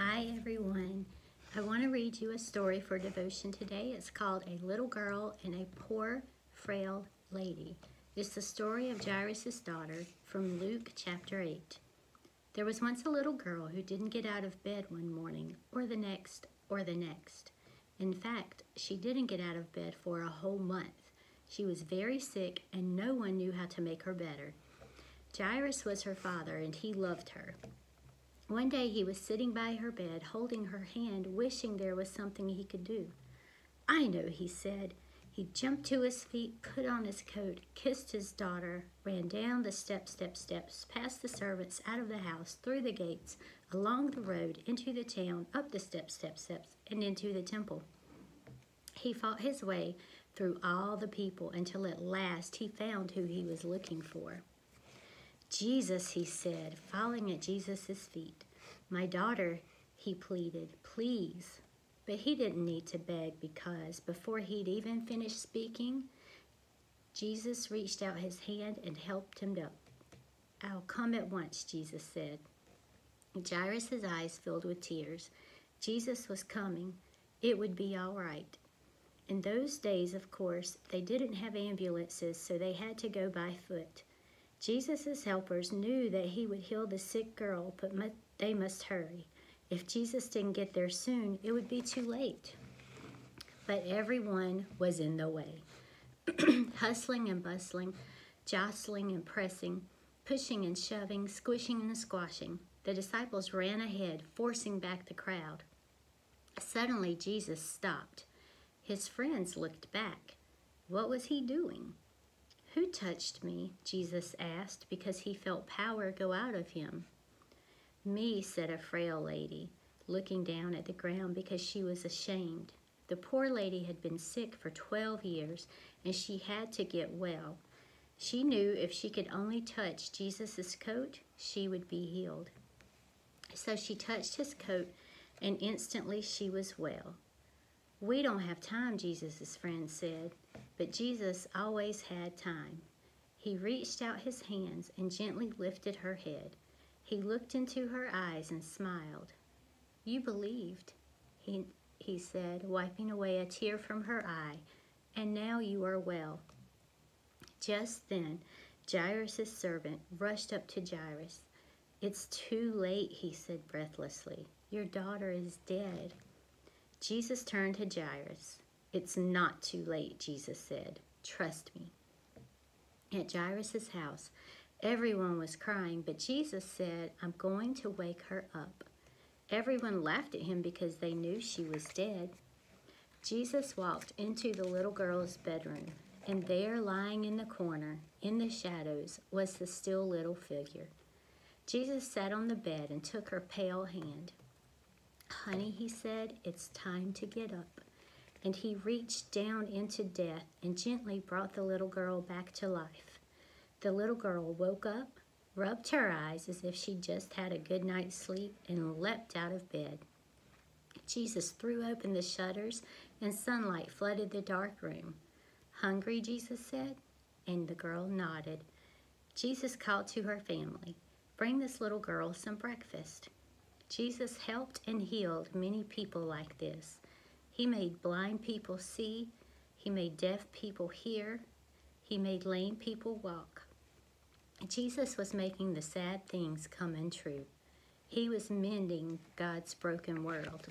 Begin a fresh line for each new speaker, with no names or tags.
Hi everyone. I want to read you a story for devotion today. It's called A Little Girl and a Poor, Frail Lady. It's the story of Jairus' daughter from Luke chapter 8. There was once a little girl who didn't get out of bed one morning, or the next, or the next. In fact, she didn't get out of bed for a whole month. She was very sick and no one knew how to make her better. Jairus was her father and he loved her. One day he was sitting by her bed, holding her hand, wishing there was something he could do. "I know," he said. He jumped to his feet, put on his coat, kissed his daughter, ran down the steps, past the servants, out of the house, through the gates, along the road, into the town, up the steps, and into the temple. He fought his way through all the people until at last he found who he was looking for. "Jesus," he said, falling at Jesus' feet. "My daughter," he pleaded, "please." But he didn't need to beg because before he'd even finished speaking, Jesus reached out his hand and helped him up. "I'll come at once," Jesus said. Jairus' eyes filled with tears. Jesus was coming. It would be all right. In those days, of course, they didn't have ambulances, so they had to go by foot. Jesus' helpers knew that he would heal the sick girl, but they must hurry. If Jesus didn't get there soon, it would be too late. But everyone was in the way. Hustling and bustling, jostling and pressing, pushing and shoving, squishing and squashing. The disciples ran ahead, forcing back the crowd. Suddenly, Jesus stopped. His friends looked back. What was he doing? "Who touched me?" Jesus asked, because he felt power go out of him. "Me," said a frail lady, looking down at the ground because she was ashamed. The poor lady had been sick for 12 years, and she had to get well. She knew if she could only touch Jesus' coat, she would be healed. So she touched his coat, and instantly she was well. "We don't have time," Jesus' friend said, but Jesus always had time. He reached out his hands and gently lifted her head. He looked into her eyes and smiled. "You believed," he said, wiping away a tear from her eye, "and now you are well." Just then, Jairus' servant rushed up to Jairus. "It's too late," he said breathlessly. "Your daughter is dead." Jesus turned to Jairus. "It's not too late," Jesus said. "Trust me." At Jairus' house, everyone was crying, but Jesus said, "I'm going to wake her up." Everyone laughed at him because they knew she was dead. Jesus walked into the little girl's bedroom, and there, lying in the corner, in the shadows, was the still little figure. Jesus sat on the bed and took her pale hand. "Honey," he said, "it's time to get up." And he reached down into death and gently brought the little girl back to life. The little girl woke up, rubbed her eyes as if she'd just had a good night's sleep, and leapt out of bed. Jesus threw open the shutters and sunlight flooded the dark room. "Hungry?" Jesus said, and the girl nodded. Jesus called to her family, "Bring this little girl some breakfast." Jesus helped and healed many people like this. He made blind people see. He made deaf people hear. He made lame people walk. Jesus was making the sad things come untrue. He was mending God's broken world.